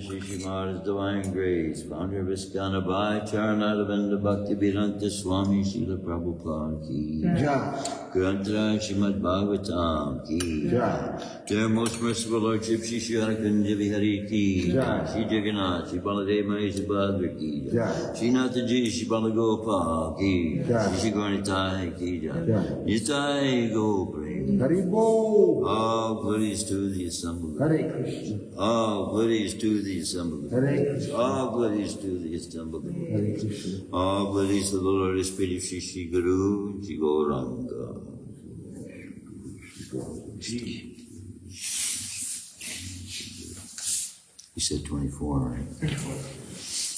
Shishimara's divine grace, founder of Iskana Bhai, Charanadavinda Bhakti Vedanta Swami Srila Prabhupada ki Grantara Shrimadbhagavatam ki Dear most merciful Lordship Shri Shri Hari ki Shri Jagannath, Shri Baladev Mahi Subhadra ki Shri Nathaji, Shri Balagopal ki Shri Gauranitai ki Nitai Go Prem all glories to the assembled. Hare Krishna. All glories to the assembled. Hare Krishna. All glories to the assembled. Hare Krishna. All glories to the Lord and Spirit of Shri Shri Guru, Shri Gauranga. You said 24, right?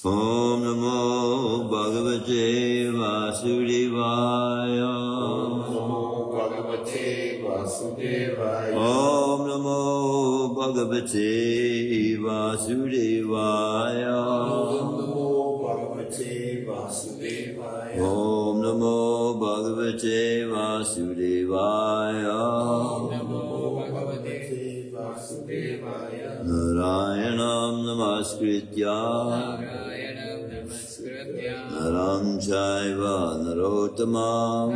Om Namo Bhagavate Vasudevaya. Om Namo Bhagavate Vasudevaya. Om Namo Bhagavate Vasudevaya. Om Namo Bhagavate Vasudevaya. Om Namo Bhagavate Vasudevaya. Om Namo Bhagavate Vasudevaya. Narayanam Namaskritya Naram Chaiva Narottamam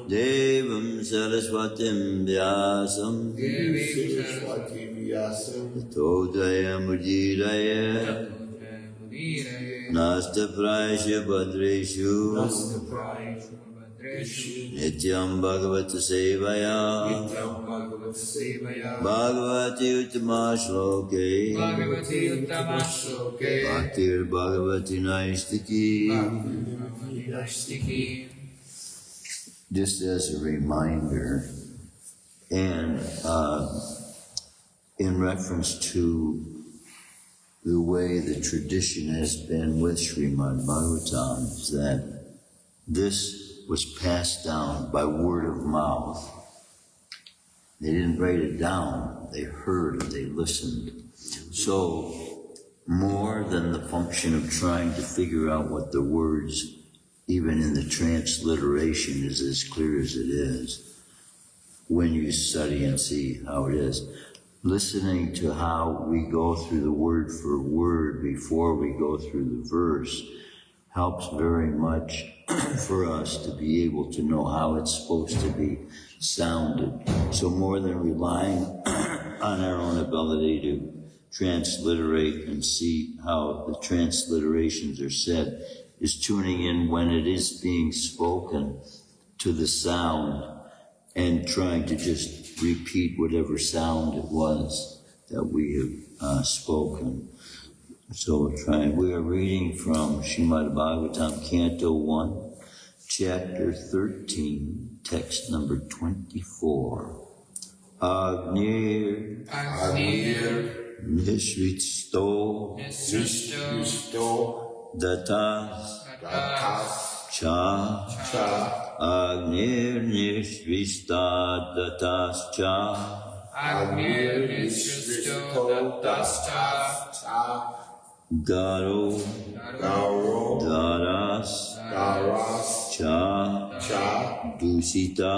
Devam Saraswatim Vyasam Tato Jayam Ujiraya Nasta Praisha Badreshu Nityam Bhagavata Sevaya Bhagavati Uttama Shloke Bhaktir Bhagavati Naistiki. Just as a reminder, and in reference to the way the tradition has been with Shrimadbhagavatam, is that this was passed down by word of mouth. They didn't write it down, they heard it, they listened. So, more than the function of trying to figure out what the words, even in the transliteration, is as clear as it is, when you study and see how it is. Listening to how we go through the word for word before we go through the verse helps very much for us to be able to know how it's supposed to be sounded. So more than relying on our own ability to transliterate and see how the transliterations are said, is tuning in when it is being spoken to the sound and trying to just repeat whatever sound it was that we have spoken. So we are reading from Shrimadbhagavatam, Canto 1, Chapter 13, text number 24. Agnir Nishritsto Datas Cha Agnir Nishvista Datas Cha Garo Daras Cha Dusita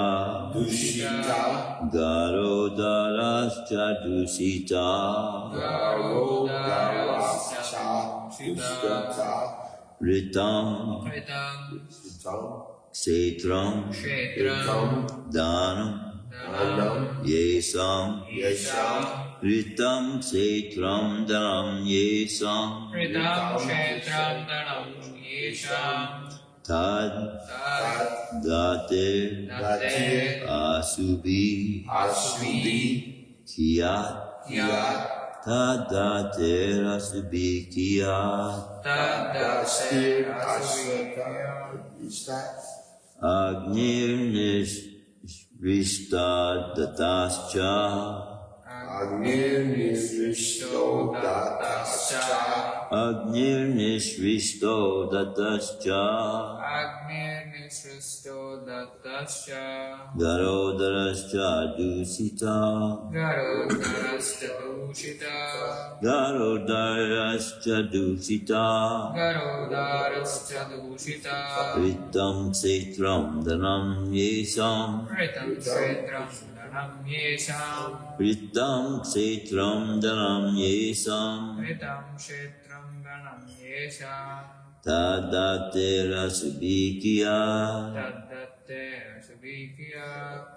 Garo Daras Cha Dusita Ritam Kshetram Danam Yesam Ritam Kshetram Danam Yesam Tad Datir Asubi Kiyat Tad Datir Asubi Kiyat Agnir Nishvista Datascha Agnir Nishvisto Datascha Garodarascha Dusita Garodarascha Dusita Ritam Kshetram Danam Yesam Ritam Kshetram Danam Yesam Tadater Asubikiya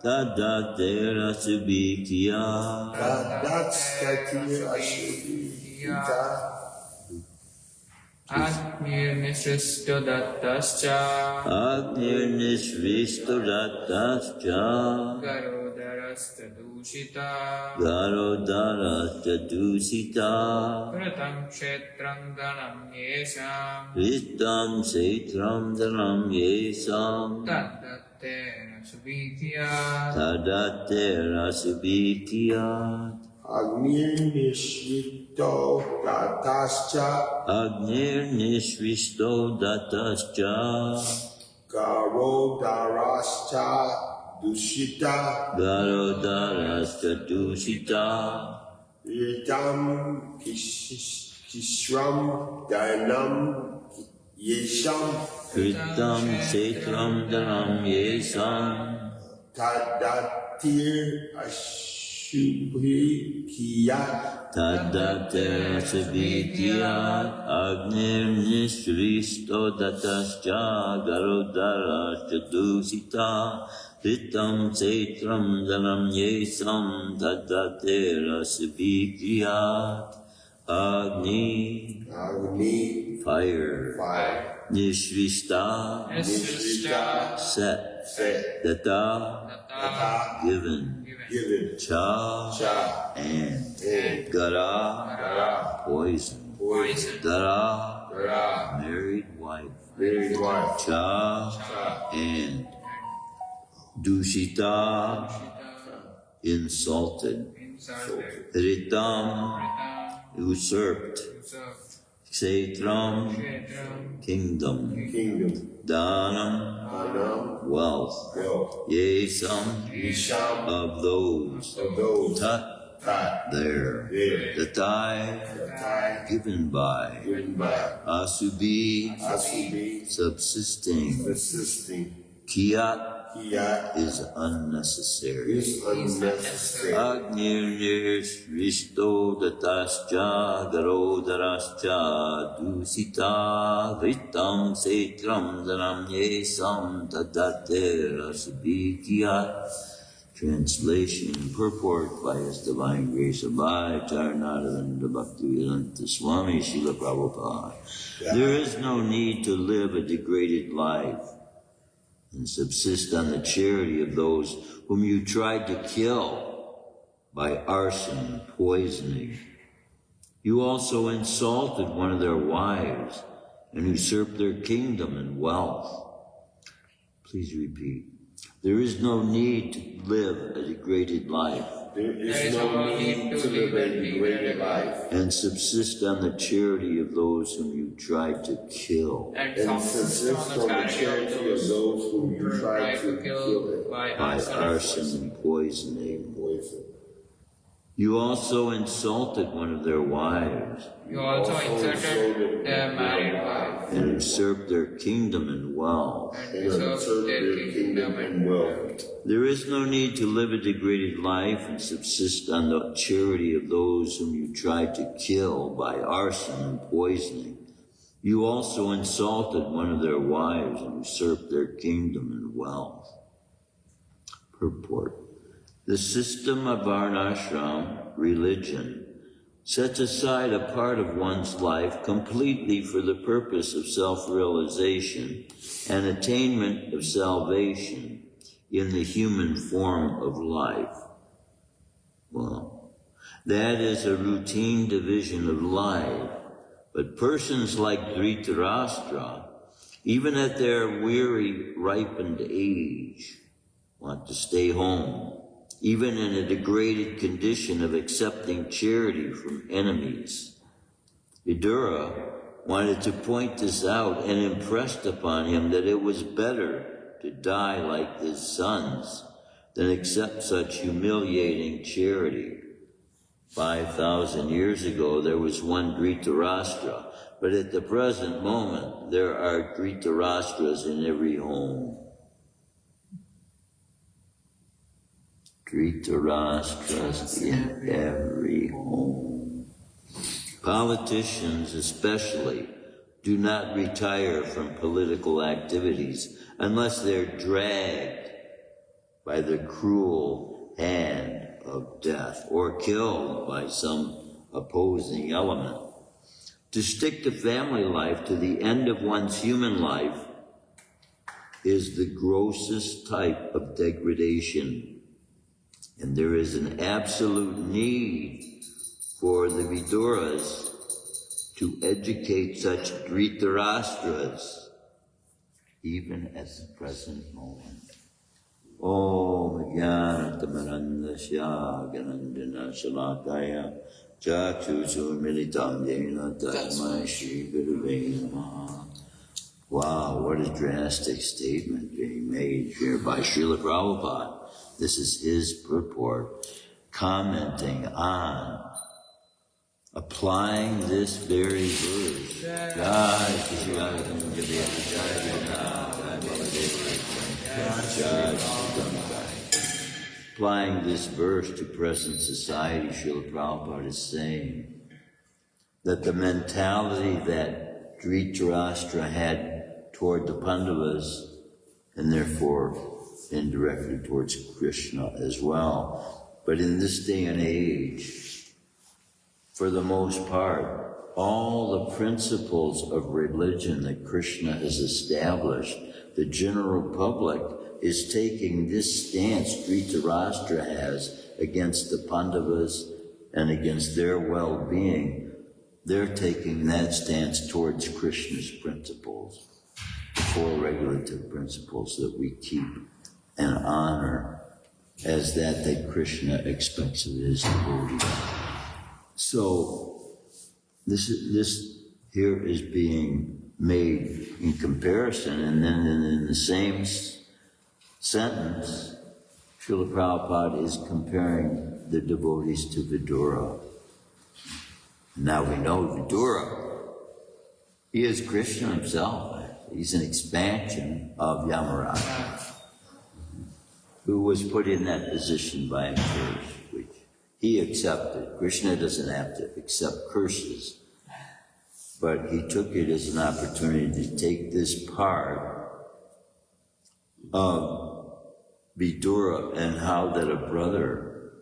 Tadater Asubikiya Agnir Nishvisto Datascha Garodarascha Dusita Ritam Kshetram Danam Yesam Tadater Asubikiyat Agnir Nishvisto Datascha Garodarascha Dusita Ritam Kishram Danam Yesam Tadatir Asubikiyat Agnir Nishvisto Datascha Garodarascha Dusita Ritam Kshetram Danam Yesam Tadater Asubikiyat Agni fire. Nishrishta, set. Data, given. Cha, and. Gara, poison. Dara, married wife. Cha, and. Dushita, insulted. Ritam, usurped. Kshetram, kingdom. Dhanam, wealth. Yesam, of those. Tat, there. Tatai, given by. Asubi, subsisting. Kiat, is unnecessary. Agnir Risto Datascha Garodarascha Dusita Vritam Setram Dharam Yesam Tadater Asubikiyat. Translation and purport by His Divine Grace Abhay Charanarvinda Bhaktivedanta Swami Srila Prabhupada. There is no need to live a degraded life and subsist on the charity of those whom you tried to kill by arson and poisoning. You also insulted one of their wives and usurped their kingdom and wealth. Please repeat. There is no need to live a degraded life. There is no need to live a degraded life and subsist on the charity of those whom you tried to kill. And subsist on the charity of those whom you tried to kill by arson and poisoning. You also insulted one of their wives. You also insulted their married wife. And usurped their kingdom and wealth. There is no need to live a degraded life and subsist on the charity of those whom you tried to kill by arson and poisoning. You also insulted one of their wives and usurped their kingdom and wealth. Purport. The system of Varnashram, religion, sets aside a part of one's life completely for the purpose of self-realization and attainment of salvation in the human form of life. Well, that is a routine division of life, but persons like Dhritarashtra, even at their weary, ripened age, want to stay home, even in a degraded condition of accepting charity from enemies. Vidura wanted to point this out and impressed upon him that it was better to die like his sons than accept such humiliating charity. 5,000 years ago, there was one Dhritarashtra, but at the present moment, there are Dhritarashtras in every home. Dhritarashtra's in every home. Politicians especially do not retire from political activities unless they're dragged by the cruel hand of death or killed by some opposing element. To stick to family life to the end of one's human life is the grossest type of degradation. And there is an absolute need for the Viduras to educate such Dhritarashtras, even at the present moment. Om Jnanatamarandasya Ganandana Shalakaya Chakshusu Militam Dena Tasmai Shri Gurave Namaha. Wow, what a drastic statement being made here by Srila Prabhupada. This is his purport, commenting on, applying this very verse. Applying this verse to present society, Srila Prabhupada is saying that the mentality that Dhritarashtra had toward the Pandavas, and therefore indirectly towards Krishna as well. But in this day and age, for the most part, all the principles of religion that Krishna has established, the general public is taking this stance Dhritarashtra has against the Pandavas and against their well-being. They're taking that stance towards Krishna's principles, the four regulative principles that we keep and honor as that Krishna expects of his devotees. So this here is being made in comparison, and then in the same sentence, Srila Prabhupada is comparing the devotees to Vidura. Now we know Vidura, he is Krishna himself. He's an expansion of Yamaraja, who was put in that position by a curse, which he accepted. Krishna doesn't have to accept curses, but he took it as an opportunity to take this part of Vidura and how that a brother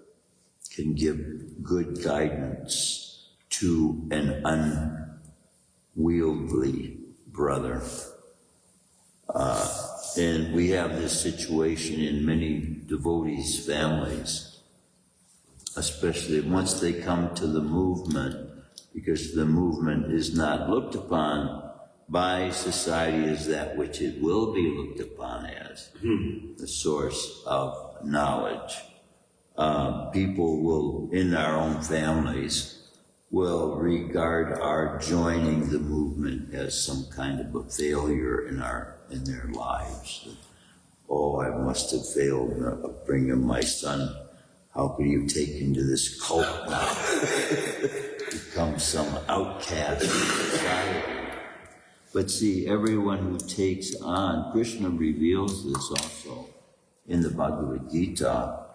can give good guidance to an unwieldy brother. And we have this situation in many devotees' families, especially once they come to the movement, because the movement is not looked upon by society as that which it will be looked upon as, the source of knowledge. People will, in our own families, will regard our joining the movement as some kind of a failure in their lives. Oh, I must have failed in upbringing my son. How could you take him to this cult now? Become some outcast in society. But see, everyone who takes on, Krishna reveals this also in the Bhagavad Gita,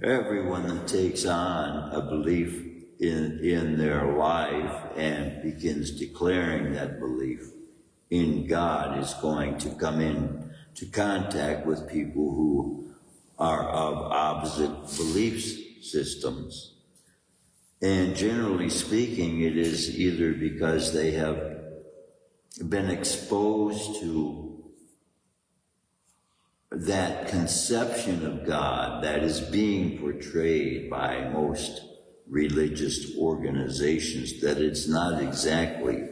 everyone that takes on a belief in their life and begins declaring that belief in God is going to come in to contact with people who are of opposite belief systems. And generally speaking, it is either because they have been exposed to that conception of God that is being portrayed by most religious organizations, that it's not exactly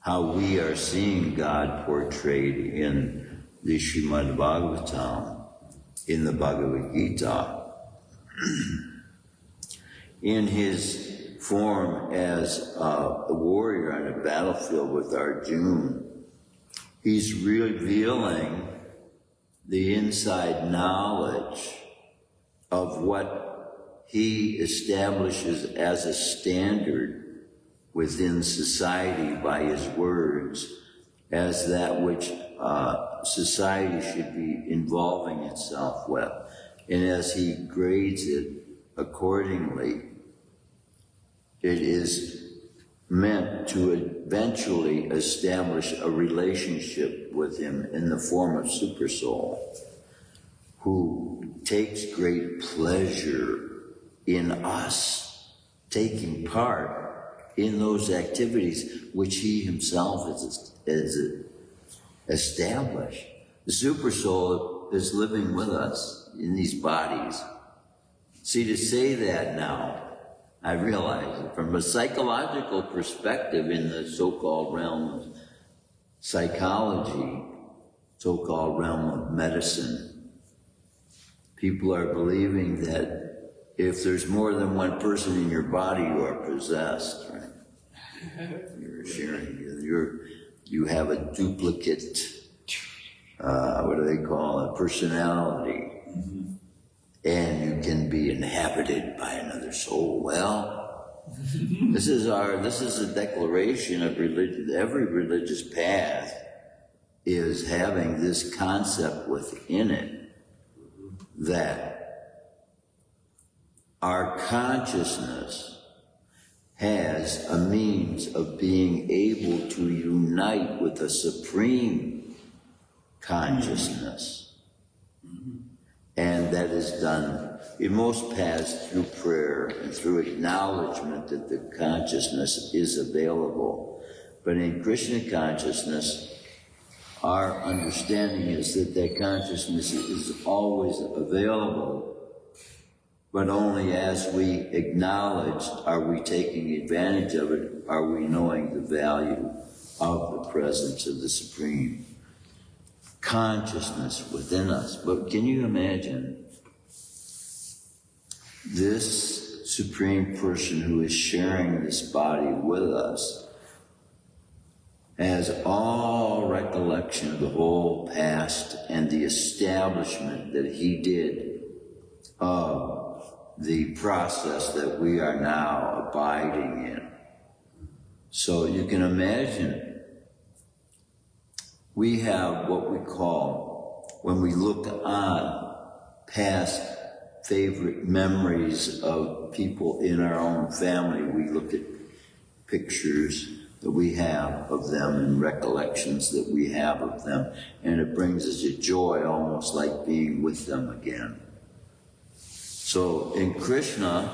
how we are seeing God portrayed in the Shrimadbhagavatam, in the Bhagavad Gita. In his form as a warrior on a battlefield with Arjuna, he's revealing the inside knowledge of what he establishes as a standard within society by his words, as that which society should be involving itself with. And as he grades it accordingly, it is meant to eventually establish a relationship with him in the form of Supersoul, who takes great pleasure in us taking part in those activities which he himself has established. The Supersoul is living with us in these bodies. See, to say that now, I realize that from a psychological perspective in the so-called realm of psychology, so-called realm of medicine, people are believing that if there's more than one person in your body, you are possessed, right? You're sharing, you have a duplicate, what do they call it, personality. And you can be inhabited by another soul. Well, this is a declaration of religion. Every religious path is having this concept within it that our consciousness has a means of being able to unite with the supreme consciousness. And that is done in most paths through prayer and through acknowledgement that the consciousness is available. But in Krishna consciousness, our understanding is that that consciousness is always available, but only as we acknowledge, are we taking advantage of it, are we knowing the value of the presence of the Supreme Consciousness within us. But can you imagine this Supreme Person who is sharing this body with us has all recollection of the whole past and the establishment that he did of the process that we are now abiding in. So you can imagine we have what we call, when we look on past favorite memories of people in our own family, we look at pictures that we have of them and recollections that we have of them, and it brings us a joy almost like being with them again. So in Krishna,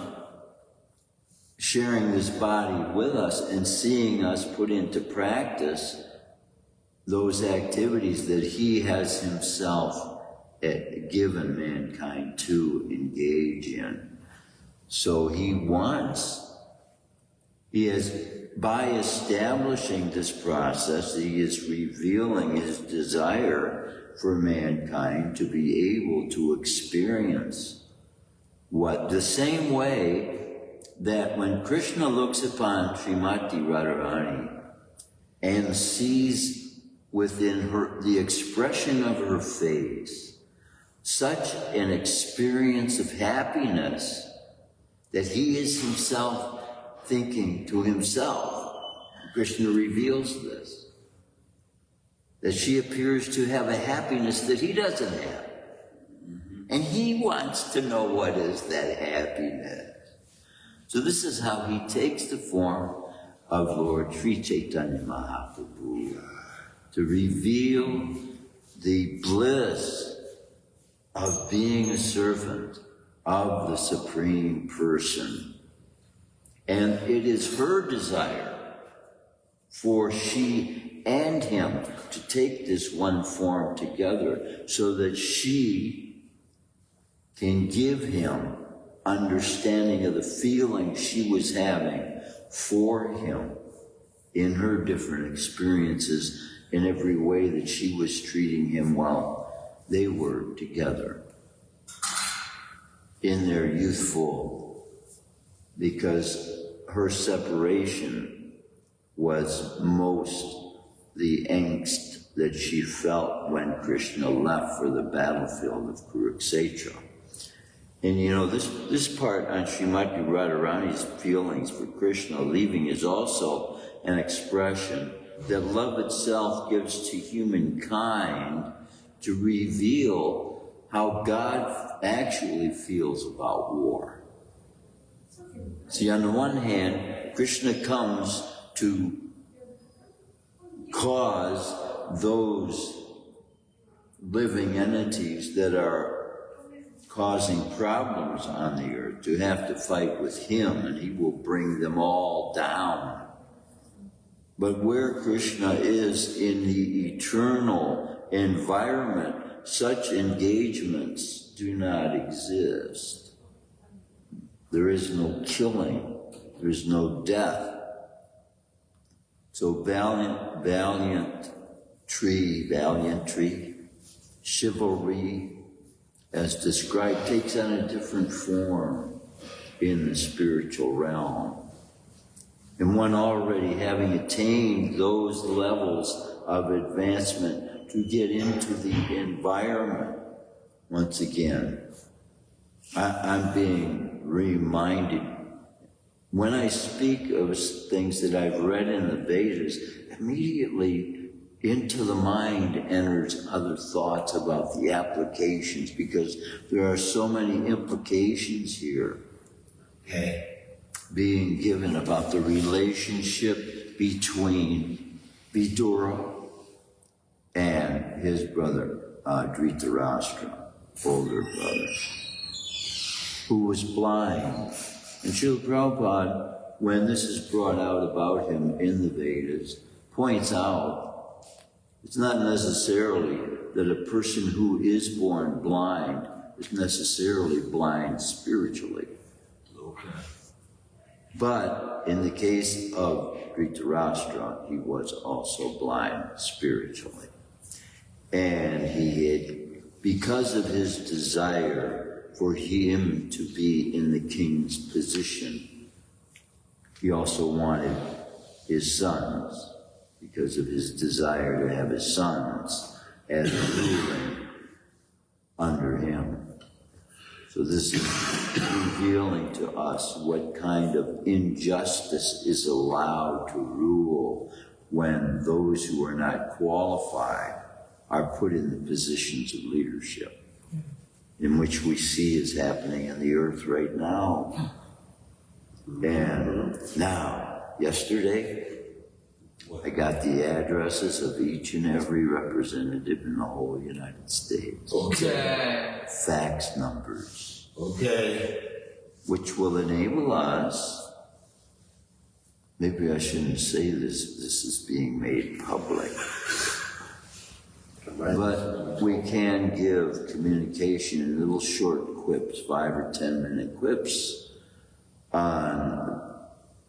sharing this body with us and seeing us put into practice those activities that he has himself given mankind to engage in. So by establishing this process, he is revealing his desire for mankind to be able to experience the same way that when Krishna looks upon Srimati Radharani and sees within her the expression of her face such an experience of happiness that he is himself thinking to himself, Krishna reveals this, that she appears to have a happiness that he doesn't have. And he wants to know what is that happiness. So this is how he takes the form of Lord Sri Chaitanya Mahaprabhu to reveal the bliss of being a servant of the Supreme Person. And it is her desire for she and him to take this one form together so that she can give him understanding of the feeling she was having for him in her different experiences in every way that she was treating him while they were together in their youthful, because her separation was most the angst that she felt when Krishna left for the battlefield of Kurukshetra. And you know, this part on Srimati Radharani's feelings for Krishna leaving is also an expression that love itself gives to humankind to reveal how God actually feels about war. See, on the one hand, Krishna comes to cause those living entities that are causing problems on the earth to have to fight with him, and he will bring them all down. But where Krishna is in the eternal environment, such engagements do not exist. There is no killing, there is no death. So valiant tree, chivalry, as described, takes on a different form in the spiritual realm. And one already having attained those levels of advancement to get into the environment once again. I'm being reminded, when I speak of things that I've read in the Vedas, immediately into the mind enters other thoughts about the applications, because there are so many implications here being given about the relationship between Vidura and his brother Dhritarashtra, older brother. who was blind. And Srila Prabhupada, when this is brought out about him in the Vedas, points out it's not necessarily that a person who is born blind is necessarily blind spiritually. Okay. But in the case of Dhritarashtra, he was also blind spiritually. And he had, because of his desire for him to be in the king's position, he also wanted his sons, because of his desire to have his sons as ruling under him. So this is revealing to us what kind of injustice is allowed to rule when those who are not qualified are put in the positions of leadership, in which we see is happening in the earth right now. And now, yesterday, I got the addresses of each and every representative in the whole United States. Okay. Fax numbers. Okay. Which will enable us, maybe I shouldn't say this is being made public, but we can give communication in little short quips, 5 or 10 minute quips, on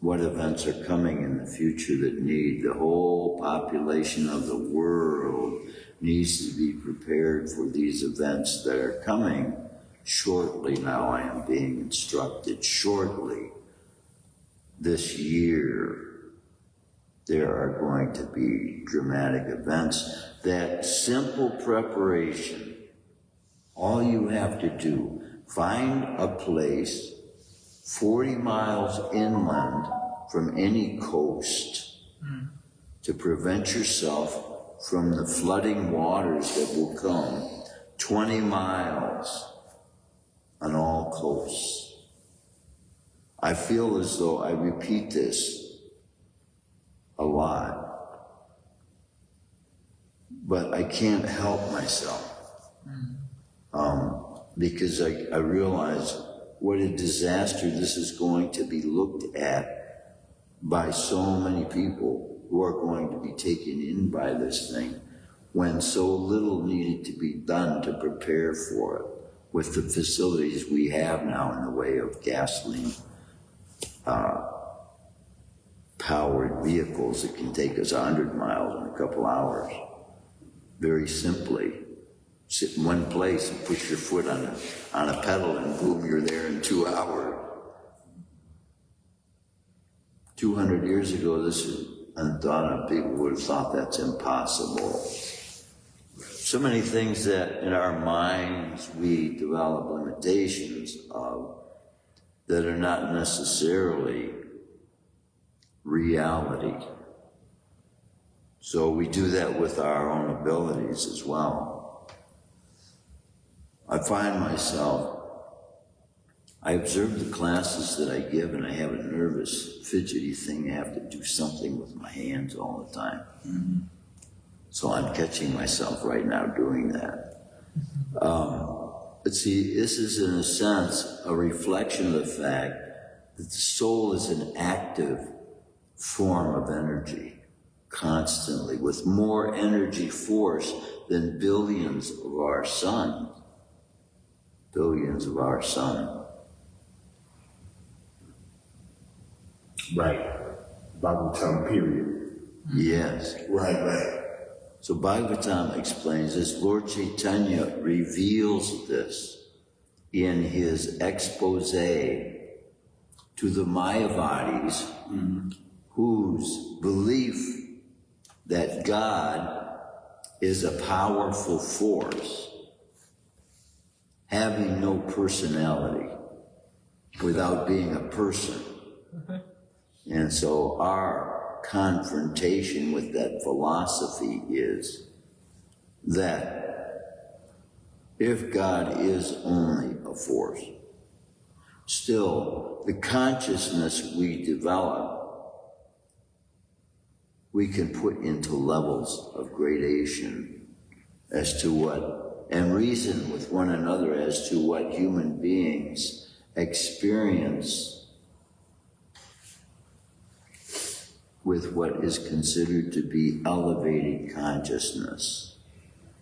what events are coming in the future that need the whole population of the world needs to be prepared for these events that are coming shortly. Now I am being instructed shortly this year there are going to be dramatic events that simple preparation, all you have to do, find a place 40 miles inland from any coast to prevent yourself from the flooding waters that will come 20 miles on all coasts. I feel as though I repeat this a lot, but I can't help myself because I realize what a disaster this is going to be looked at by so many people who are going to be taken in by this thing when so little needed to be done to prepare for it with the facilities we have now in the way of gasoline powered vehicles that can take us 100 miles in a couple hours. Very simply, sit in one place and push your foot on a pedal and boom, you're there in 2 hours. 200 years ago, this is unthought of. People would have thought that's impossible. So many things that in our minds we develop limitations of that are not necessarily reality. So we do that with our own abilities as well. I find myself, I observe the classes that I give and I have a nervous, fidgety thing. I have to do something with my hands all the time. So I'm catching myself right now doing that. But see, this is in a sense a reflection of the fact that the soul is an active form of energy constantly, with more energy force than billions of our sun. Billions of our sun. Right. Bhagavatam, period. Yes. Right. So Bhagavatam explains this. Lord Chaitanya reveals this in his expose to the Mayavadis, whose belief that God is a powerful force, having no personality, without being a person. And so our confrontation with that philosophy is that if God is only a force, still the consciousness we develop, we can put into levels of gradation as to what, and reason with one another as to what human beings experience with what is considered to be elevated consciousness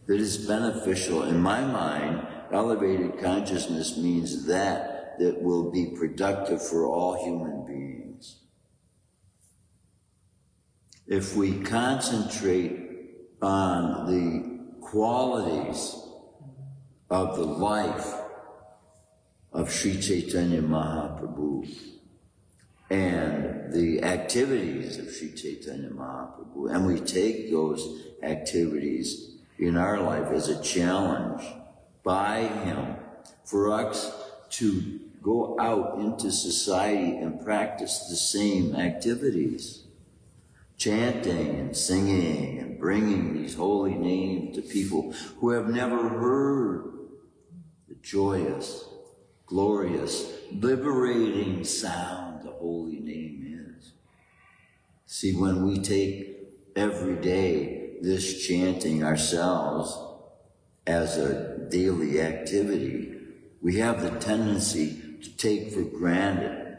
that is beneficial. In my mind, elevated consciousness means that will be productive for all human beings. If we concentrate on the qualities of the life of Sri Chaitanya Mahaprabhu and the activities of Sri Chaitanya Mahaprabhu, and we take those activities in our life as a challenge by him for us to go out into society and practice the same activities, chanting and singing and bringing these holy names to people who have never heard the joyous, glorious, liberating sound the holy name is. See, when we take every day this chanting ourselves as a daily activity, we have the tendency to take for granted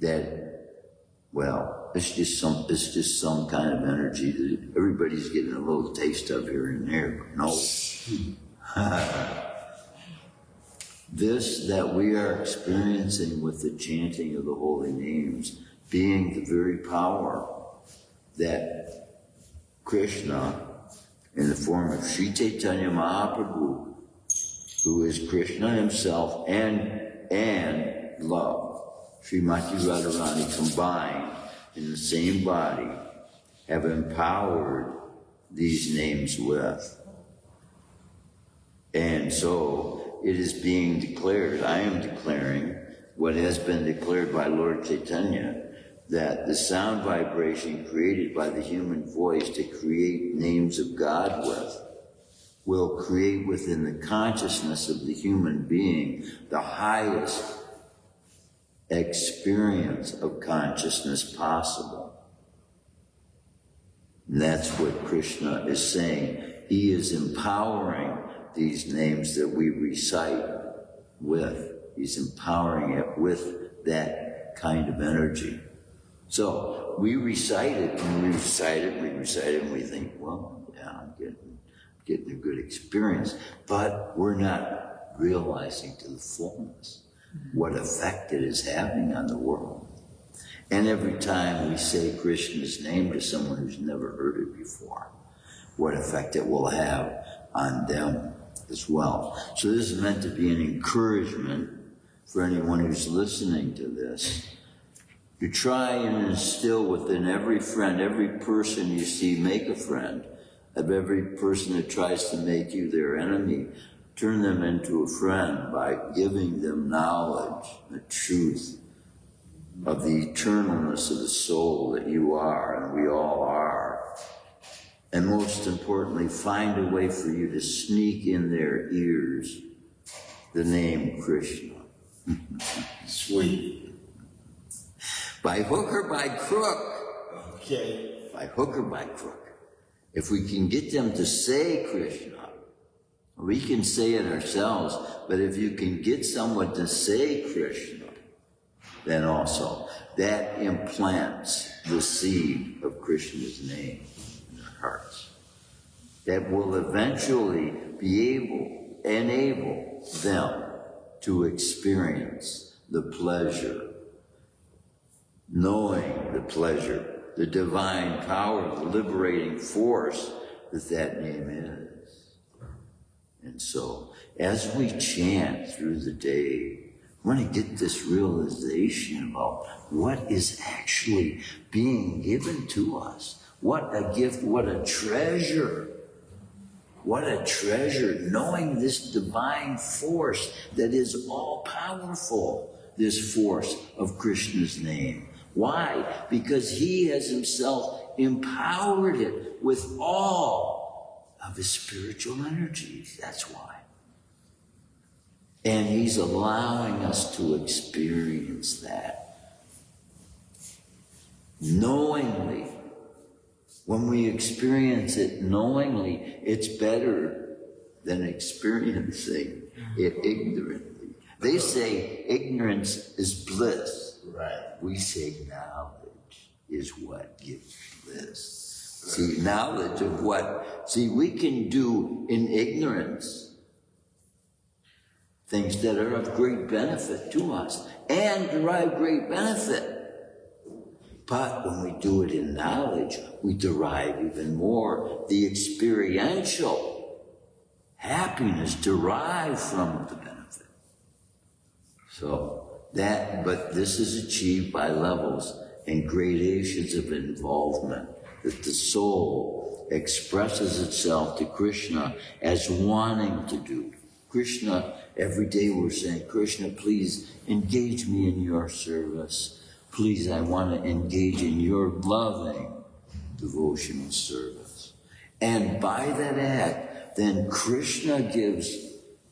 that, well, it's just some kind of energy that everybody's getting a little taste of here and there. No. This that we are experiencing with the chanting of the holy names being the very power that Krishna, in the form of Sri Chaitanya Mahaprabhu, who is Krishna himself and love, Srimati Radharani combined in the same body, have empowered these names with. And so it is being declared, I am declaring what has been declared by Lord Chaitanya, that the sound vibration created by the human voice to create names of God with will create within the consciousness of the human being the highest experience of consciousness possible. And that's what Krishna is saying. He is empowering these names that we recite with. He's empowering it with that kind of energy. So we recite it, and we recite it, and we think, well, yeah, I'm getting a good experience, but we're not realizing to the fullness what effect it is having on the world. And every time we say Krishna's name to someone who's never heard it before, what effect it will have on them as well. So this is meant to be an encouragement for anyone who's listening to this, to try and instill within every friend, every person you see, make a friend. Of every person that tries to make you their enemy, turn them into a friend by giving them knowledge, the truth of the eternalness of the soul that you are and we all are. And most importantly, find a way for you to sneak in their ears the name Krishna. Sweet. By hook or by crook. Okay. By hook or by crook. If we can get them to say Krishna, we can say it ourselves, but if you can get someone to say Krishna, then also that implants the seed of Krishna's name in their hearts. That will eventually enable them to experience the pleasure, knowing the pleasure, the divine power, the liberating force that name is. And so, as we chant through the day, we want to get this realization about what is actually being given to us. What a gift, what a treasure. What a treasure, knowing this divine force that is all-powerful, this force of Krishna's name. Why? Because he has himself empowered it with all of his spiritual energy. That's why. And he's allowing us to experience that. Knowingly. When we experience it knowingly, it's better than experiencing it ignorantly. They say ignorance is bliss. Right. We say knowledge is what gives bliss. See, knowledge of what? See, we can do in ignorance things that are of great benefit to us and derive great benefit. But when we do it in knowledge, we derive even more. The experiential happiness derived from the benefit. So but this is achieved by levels and gradations of involvement that the soul expresses itself to Krishna as wanting to do. Krishna, every day we're saying, Krishna, please engage me in your service. Please, I want to engage in your loving devotional service. And by that act, then Krishna gives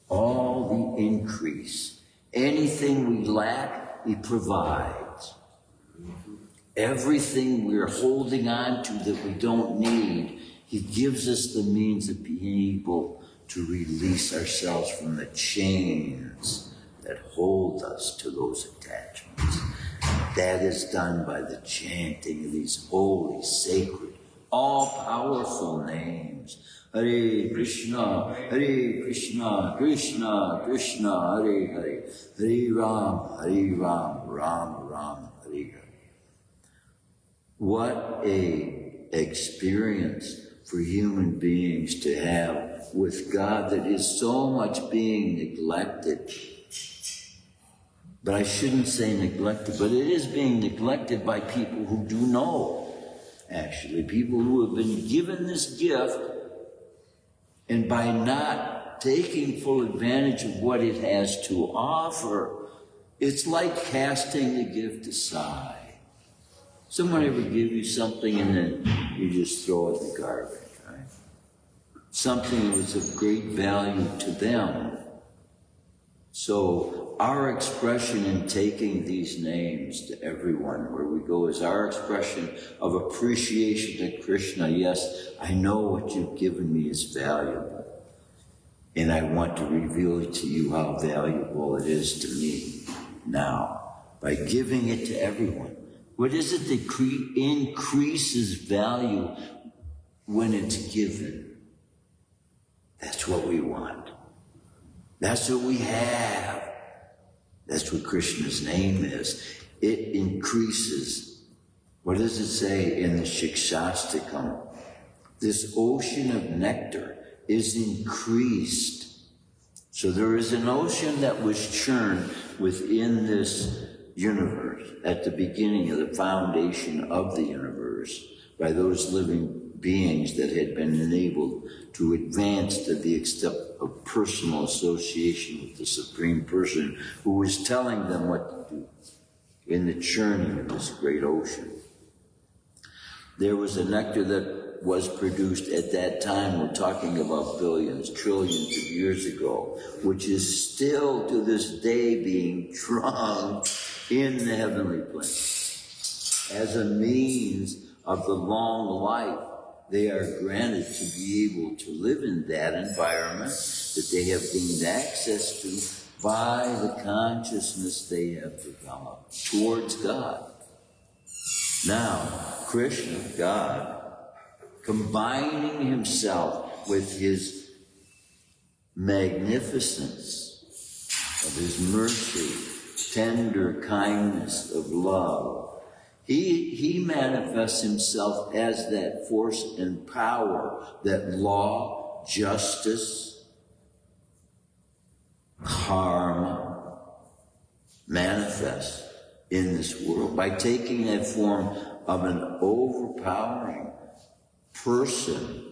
all the increase. Anything we lack, he provides. Everything we're holding on to that we don't need, he gives us the means of being able to release ourselves from the chains that hold us to those attachments. That is done by the chanting of these holy, sacred, all-powerful names. Hare Krishna, Krishna Krishna, Hare Hare, Hare Ram, Ram Ram, Hare Hare. What a experience for human beings to have with God that is so much being neglected. But I shouldn't say neglected, but it is being neglected by people who do know, actually. People who have been given this gift, and by not taking full advantage of what it has to offer, it's like casting the gift aside. Someone ever give you something and then you just throw it in the garbage, right? Something that was of great value to them. So our expression in taking these names to everyone where we go is our expression of appreciation to Krishna. Yes, I know what you've given me is valuable, and I want to reveal it to you how valuable it is to me now by giving it to everyone. What is it that increases value when it's given? That's what we want. That's what we have. That's what Krishna's name is. It increases. What does it say in the Shikshastakam? This ocean of nectar is increased. So there is an ocean that was churned within this universe at the beginning of the foundation of the universe by those living beings that had been enabled to advance to the extent of personal association with the Supreme Person who was telling them what to do in the churning of this great ocean. There was a nectar that was produced at that time, we're talking about billions, trillions of years ago, which is still to this day being drunk in the heavenly plane as a means of the long life they are granted to be able to live in that environment that they have gained access to by the consciousness they have developed towards God. Now, Krishna, God, combining himself with his magnificence of his mercy, tender kindness of love, He manifests himself as that force and power, that law, justice, karma manifests in this world by taking that form of an overpowering person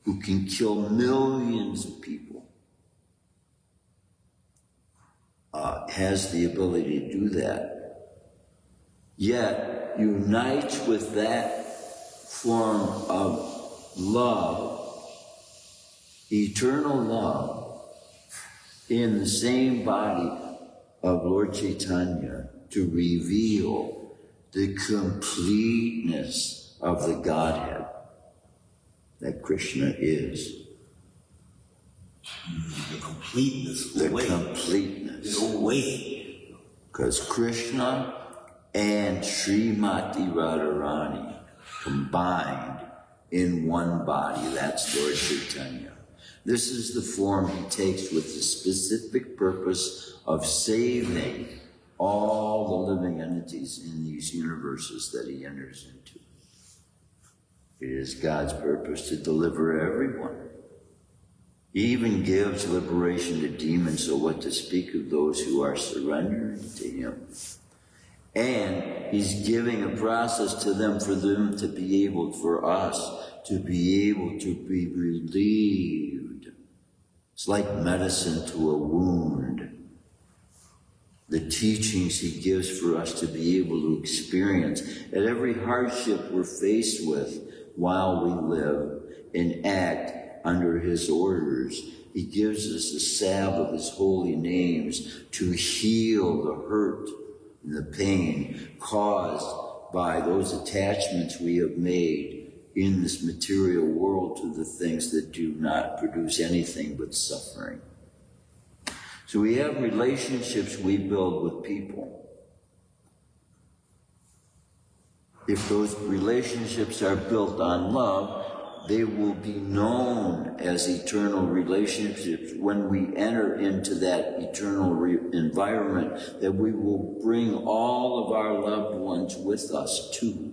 who can kill millions of people. Has the ability to do that. Yet unites with that form of love, eternal love, in the same body of Lord Chaitanya to reveal the completeness of the Godhead that Krishna is. The completeness, the way. Completeness. The way. Because Krishna and Srimati Radharani combined in one body, that's Lord Chaitanya. This is the form he takes with the specific purpose of saving all the living entities in these universes that he enters into. It is God's purpose to deliver everyone. He even gives liberation to demons, so what to speak of those who are surrendering to him. And he's giving a process to them for them to be able, for us, to be able to be relieved. It's like medicine to a wound. The teachings he gives for us to be able to experience at every hardship we're faced with while we live and act under his orders. He gives us a salve of his holy names to heal the hurt and the pain caused by those attachments we have made in this material world to the things that do not produce anything but suffering. So we have relationships we build with people. If those relationships are built on love, they will be known as eternal relationships when we enter into that eternal environment that we will bring all of our loved ones with us to.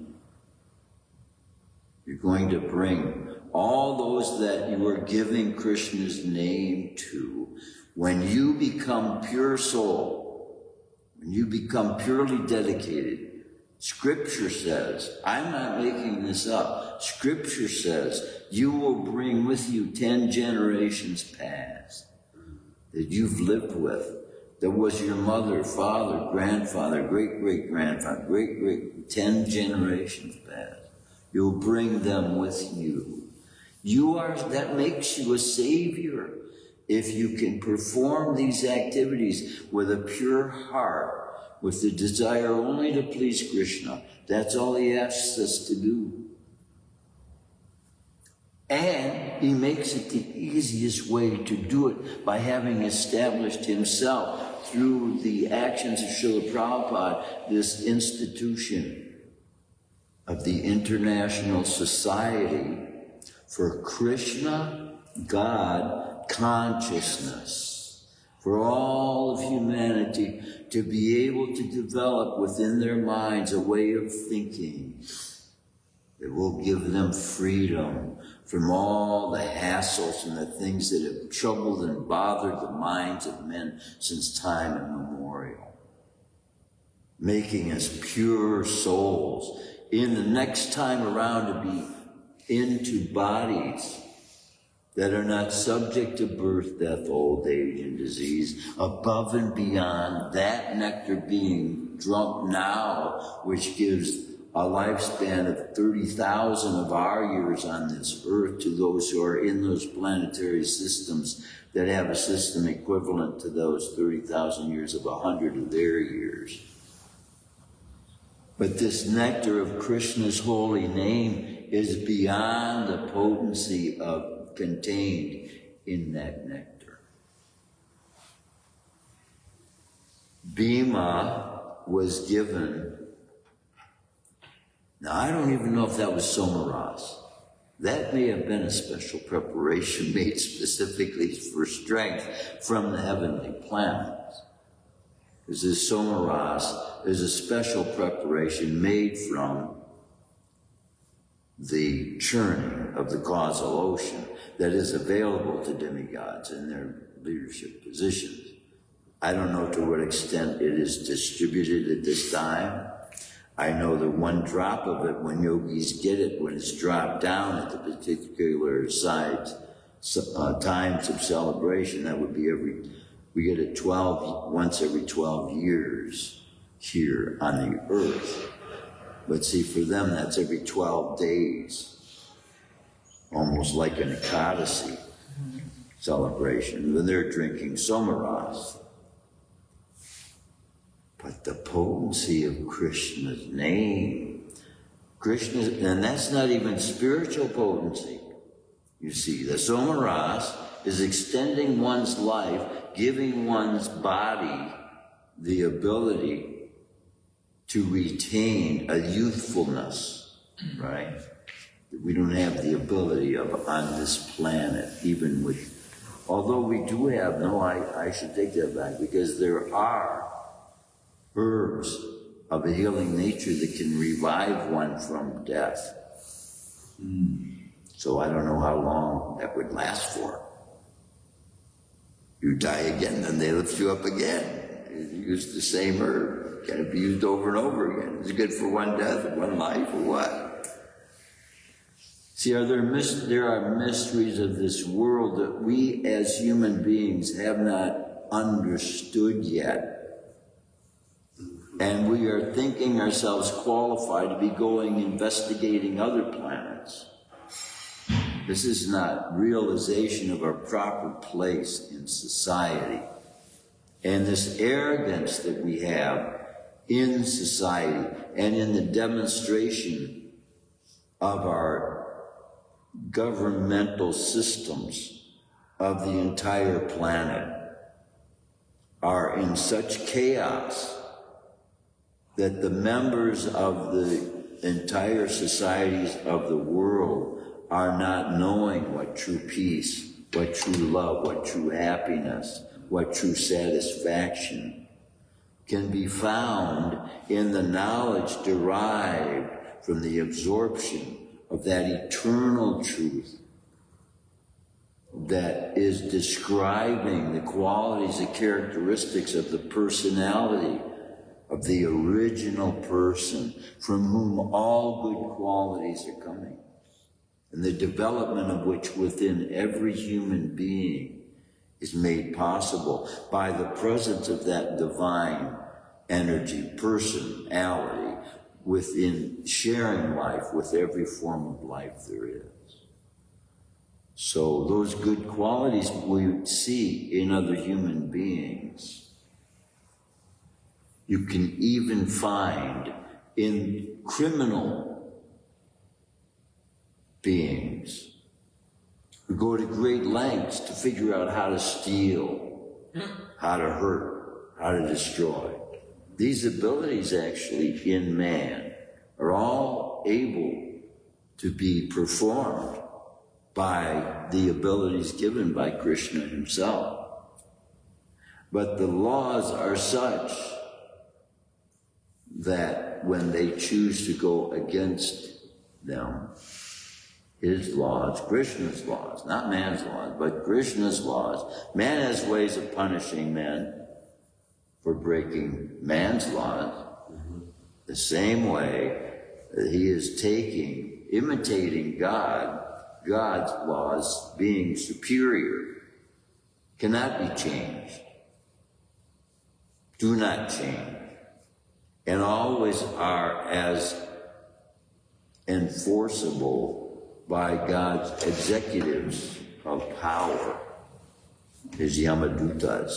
You're going to bring all those that you are giving Krishna's name to. When you become pure soul, when you become purely dedicated, Scripture says, I'm not making this up, Scripture says, you will bring with you 10 generations past that you've lived with, that was your mother, father, grandfather, great-great-grandfather, great-great, 10 generations past. You'll bring them with you. That makes you a savior. If you can perform these activities with a pure heart, with the desire only to please Krishna, that's all he asks us to do. And he makes it the easiest way to do it by having established himself through the actions of Srila Prabhupada, this institution of the International Society for Krishna, God, consciousness, for all of humanity to be able to develop within their minds a way of thinking that will give them freedom from all the hassles and the things that have troubled and bothered the minds of men since time immemorial, making us pure souls in the next time around to be into bodies that are not subject to birth, death, old age, and disease, above and beyond that nectar being drunk now, which gives a lifespan of 30,000 of our years on this earth to those who are in those planetary systems that have a system equivalent to those 30,000 years of 100 of their years. But this nectar of Krishna's holy name is beyond the potency of contained in that nectar. Bhima was given, now I don't even know if that was Somaras. That may have been a special preparation made specifically for strength from the heavenly planets. Because this Somaras is a special preparation made from the churning of the causal ocean that is available to demigods in their leadership positions. I don't know to what extent it is distributed at this time. I know that one drop of it, when yogis get it, when it's dropped down at the particular times of celebration, that would be we get it once every 12 years here on the earth. But see, for them, that's every 12 days. Almost like an Ekadasi celebration. When they're drinking Somaras. But the potency of Krishna's name, and that's not even spiritual potency. You see, the somaras is extending one's life, giving one's body the ability to retain a youthfulness, right? That we don't have the ability of on this planet, even with, although we do have, no, I should take that back, because there are herbs of a healing nature that can revive one from death. So I don't know how long that would last for. You die again, then they lift you up again. You use the same herb. Can it be used over and over again? Is it good for one death, or one life, or what? See, there are mysteries of this world that we as human beings have not understood yet. And we are thinking ourselves qualified to be going investigating other planets. This is not realization of our proper place in society. And this arrogance that we have in society and in the demonstration of our governmental systems of the entire planet are in such chaos that the members of the entire societies of the world are not knowing what true peace, what true love, what true happiness, what true satisfaction can be found in the knowledge derived from the absorption of that eternal truth that is describing the qualities, the characteristics of the personality of the original person from whom all good qualities are coming, and the development of which within every human being is made possible by the presence of that divine energy, personality, within sharing life with every form of life there is. So those good qualities we see in other human beings, you can even find in criminal beings who go to great lengths to figure out how to steal, how to hurt, how to destroy. These abilities actually in man are all able to be performed by the abilities given by Krishna himself. But the laws are such that when they choose to go against them, his laws, Krishna's laws, not man's laws, but Krishna's laws. Man has ways of punishing men for breaking man's laws. The same way that he is imitating God's laws being superior, cannot be changed. Do not change. And always are as enforceable by God's executives of power, his Yamadutas,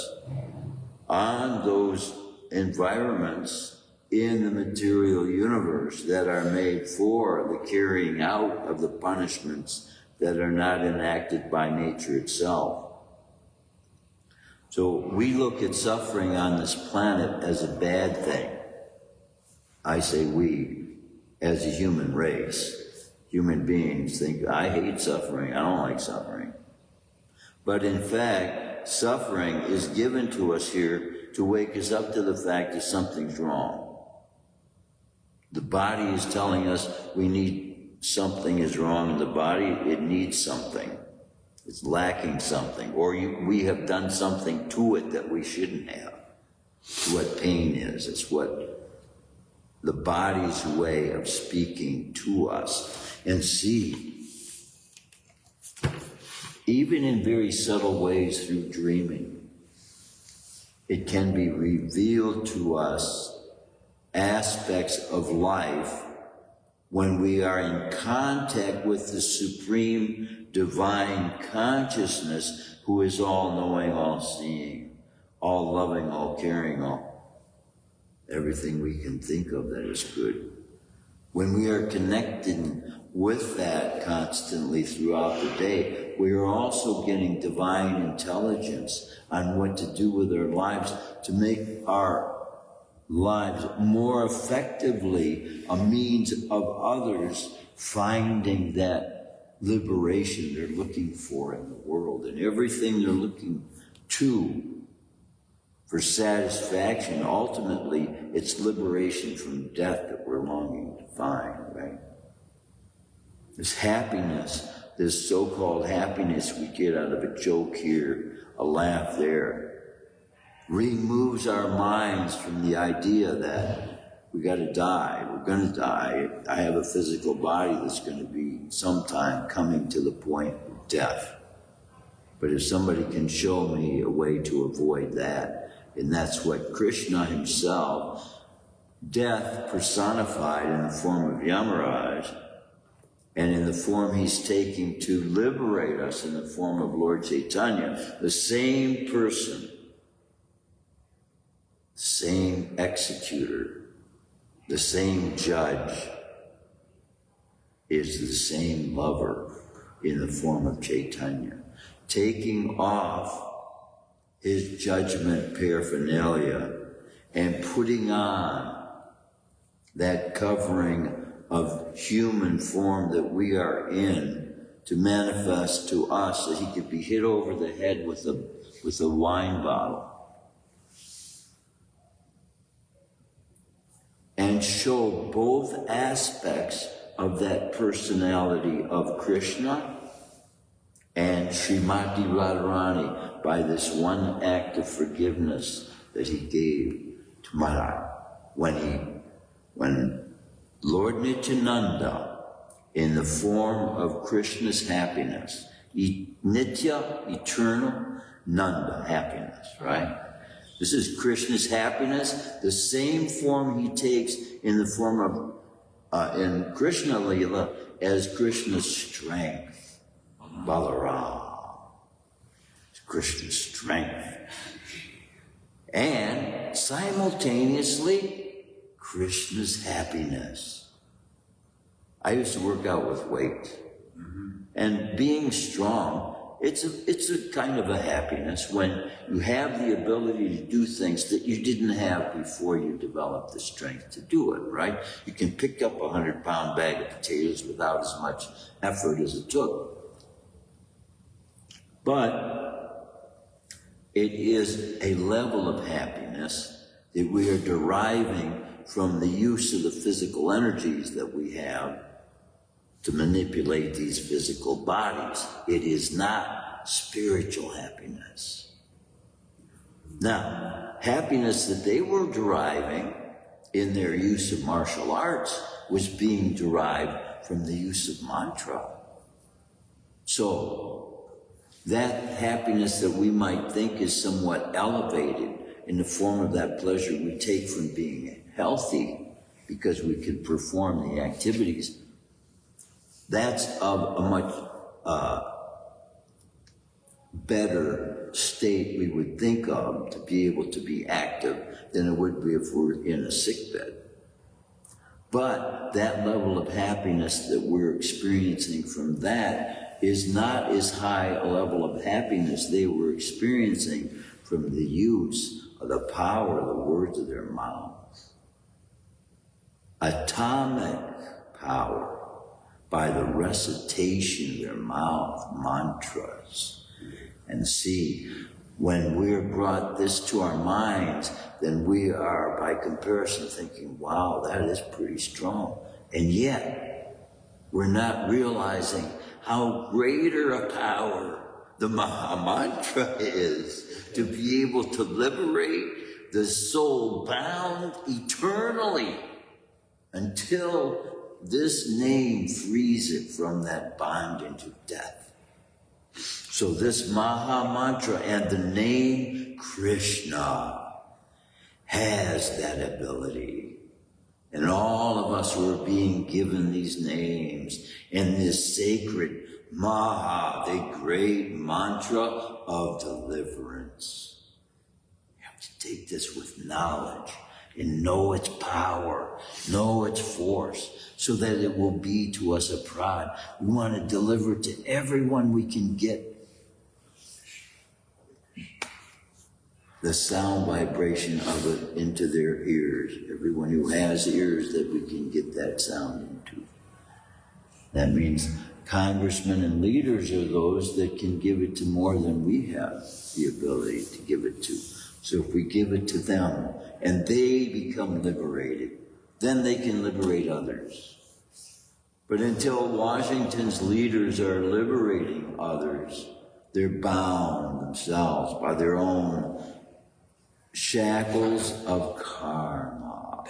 on those environments in the material universe that are made for the carrying out of the punishments that are not enacted by nature itself. So we look at suffering on this planet as a bad thing. I say we, as a human race. Human beings think, I hate suffering, I don't like suffering. But in fact, suffering is given to us here to wake us up to the fact that something's wrong. The body is telling us something is wrong in the body, it needs something. It's lacking something, or we have done something to it that we shouldn't have. It's what pain is, it's what the body's way of speaking to us. And see, even in very subtle ways through dreaming, it can be revealed to us aspects of life when we are in contact with the supreme divine consciousness who is all-knowing, all-seeing, all-loving, all-caring, everything we can think of that is good. When we are connected with that constantly throughout the day, we are also getting divine intelligence on what to do with our lives to make our lives more effectively a means of others finding that liberation they're looking for in the world, and everything they're looking to for satisfaction. Ultimately, it's liberation from death that we're longing to find, right? This happiness, this so-called happiness we get out of a joke here, a laugh there, removes our minds from the idea that we got to die, we're going to die. I have a physical body that's going to be sometime coming to the point of death. But if somebody can show me a way to avoid that, and that's what Krishna himself, death personified in the form of Yamaraj, and in the form he's taking to liberate us in the form of Lord Chaitanya, the same person, same executor, the same judge, is the same lover in the form of Chaitanya, taking off his judgment paraphernalia and putting on that covering of human form that we are in to manifest to us that he could be hit over the head with a wine bottle and show both aspects of that personality of Krishna and Srimati Radharani by this one act of forgiveness that he gave to Maharaj when Lord Nityananda, in the form of Krishna's happiness, Nitya, eternal, Nanda, happiness, right? This is Krishna's happiness, the same form he takes in the form of, in Krishna Leela, as Krishna's strength, Balaram, Krishna's strength. And simultaneously, Krishna's happiness. I used to work out with weight. And being strong, it's a kind of a happiness when you have the ability to do things that you didn't have before you developed the strength to do it, right? You can pick up a 100-pound bag of potatoes without as much effort as it took. But it is a level of happiness that we are deriving from the use of the physical energies that we have to manipulate these physical bodies. It is not spiritual happiness. Now, happiness that they were deriving in their use of martial arts was being derived from the use of mantra. So, that happiness that we might think is somewhat elevated in the form of that pleasure we take from being healthy because we can perform the activities, that's of a much better state we would think of to be able to be active than it would be if we're in a sick bed. But that level of happiness that we're experiencing from that is not as high a level of happiness they were experiencing from the use of the power of the words of their mouths. Atomic power by the recitation of their mouth, mantras. And see, when we're brought this to our minds, then we are, by comparison, thinking, wow, that is pretty strong. And yet, we're not realizing how greater a power the Maha Mantra is to be able to liberate the soul bound eternally until this name frees it from that bondage of death. So this Maha Mantra and the name Krishna has that ability. And all of us who are being given these names in this sacred Maha, the great mantra of deliverance. You have to take this with knowledge and know its power, know its force, so that it will be to us a prod. We want to deliver it to everyone we can get the sound vibration of it into their ears. Everyone who has ears that we can get that sound into. That means congressmen and leaders are those that can give it to more than we have the ability to give it to. So if we give it to them and they become liberated, then they can liberate others. But until Washington's leaders are liberating others, they're bound themselves by their own shackles of karma.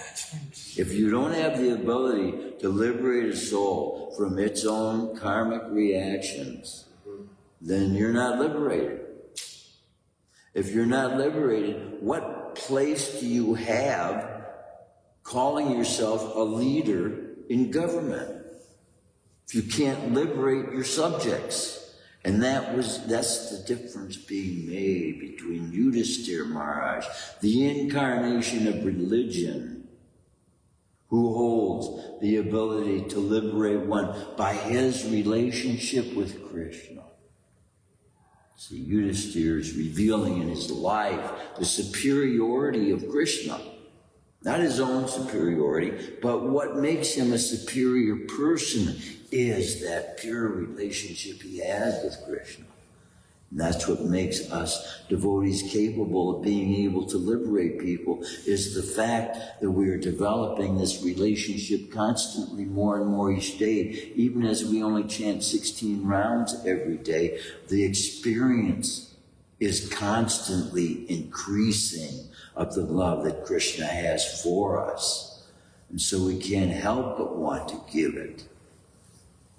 If you don't have the ability to liberate a soul from its own karmic reactions, then you're not liberated. If you're not liberated, what place do you have calling yourself a leader in government if you can't liberate your subjects? And that's the difference being made between Yudhisthira Maharaj, the incarnation of religion, who holds the ability to liberate one by his relationship with Krishna. See, Yudhisthira is revealing in his life the superiority of Krishna. Not his own superiority, but what makes him a superior person is that pure relationship he has with Krishna. And that's what makes us devotees capable of being able to liberate people, is the fact that we are developing this relationship constantly more and more each day. Even as we only chant 16 rounds every day, the experience is constantly increasing of the love that Krishna has for us. And so we can't help but want to give it,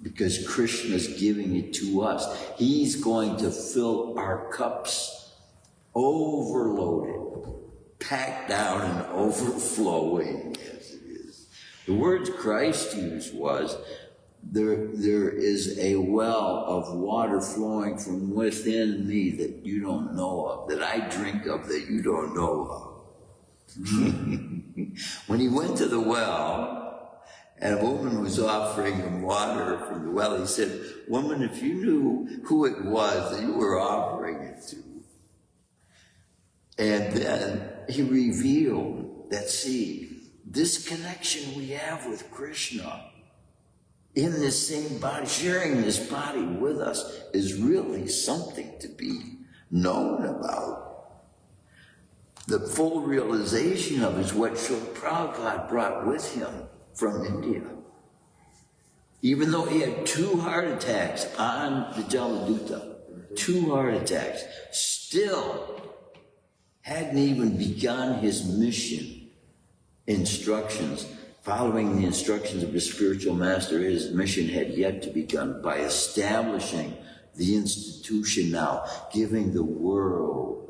because Krishna's giving it to us. He's going to fill our cups overloaded, packed down and overflowing. Yes, it is. The words Christ used was, there is a well of water flowing from within me that you don't know of, that I drink of that you don't know of. When he went to the well, and a woman was offering him water from the well, he said, "Woman, if you knew who it was that you were offering it to." And then he revealed that, see, this connection we have with Krishna in this same body, sharing this body with us, is really something to be known about. The full realization of it is what Srila Prabhupada brought with him from India. Even though he had 2 heart attacks on the Jaladuta, 2 heart attacks, still hadn't even begun his mission instructions. Following the instructions of his spiritual master, his mission had yet to begun by establishing the institution now, giving the world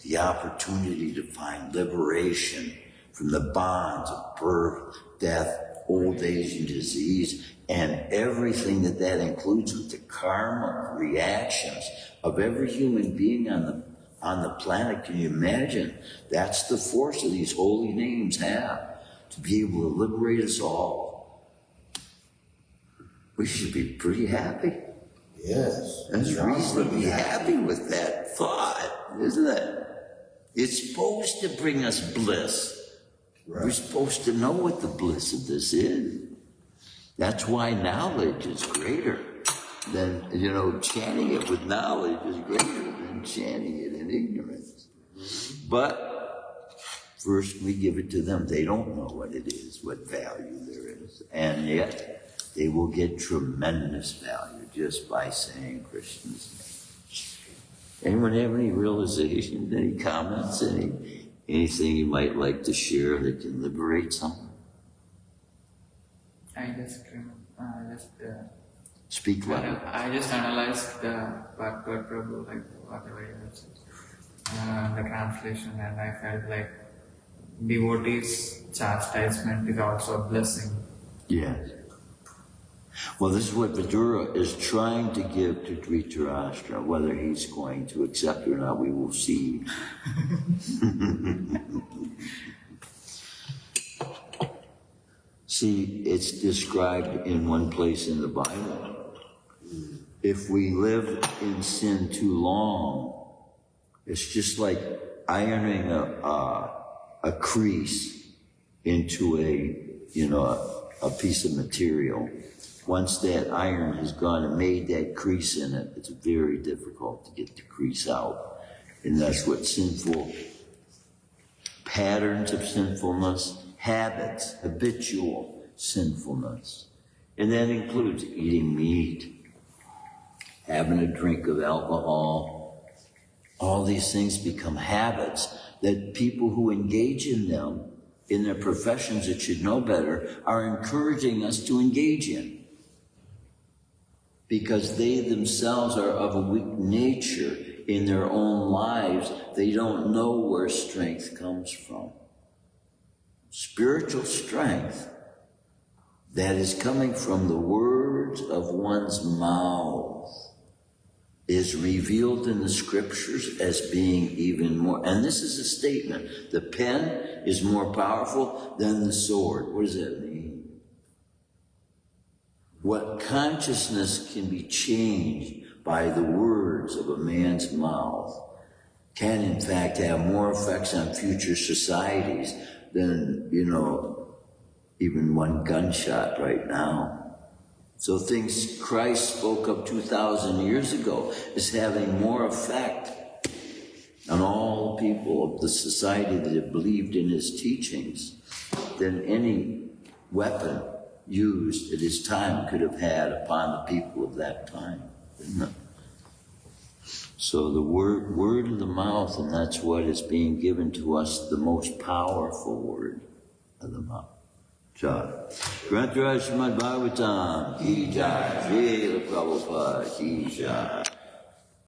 the opportunity to find liberation from the bonds of birth, death, old age, and disease, and everything that includes, with the karma reactions of every human being on the planet. Can you imagine? That's the force that these holy names have, to be able to liberate us all. We should be pretty happy. Yes. There's reason to be happy with that thought, isn't it? It's supposed to bring us bliss. Right. We're supposed to know what the bliss of this is. That's why knowledge is greater than, chanting it with knowledge is greater than chanting it in ignorance. But first we give it to them. They don't know what it is, what value there is. And yet they will get tremendous value just by saying Krishna's name. Anyone have any realizations, any comments, anything you might like to share that can liberate someone? I just speak loud. I just analyzed the Bhagavad Prabhu, like whatever you have said, the translation, and I felt like devotees' chastisement is also a blessing. Yes. Well, this is what Vidura is trying to give to Dhritarashtra. Whether he's going to accept it or not, we will see. See, it's described in one place in the Bible. If we live in sin too long, it's just like ironing a crease into a piece of material. Once that iron has gone and made that crease in it, it's very difficult to get the crease out. And that's what sinful patterns of sinfulness, habits, habitual sinfulness. And that includes eating meat, having a drink of alcohol. All these things become habits that people who engage in them, in their professions that should know better, are encouraging us to engage in. Because they themselves are of a weak nature in their own lives. They don't know where strength comes from. Spiritual strength that is coming from the words of one's mouth is revealed in the scriptures as being even more. And this is a statement. The pen is more powerful than the sword. What does that mean? What consciousness can be changed by the words of a man's mouth can in fact have more effects on future societies than, even one gunshot right now. So things Christ spoke of 2,000 years ago is having more effect on all people of the society that have believed in his teachings than any weapon used at his time could have had upon the people of that time. Isn't it? So the word of the mouth, and that's what is being given to us, the most powerful word of the mouth. Jai. Shrimadbhagavatam ki jai. Srila Prabhupada ki jai.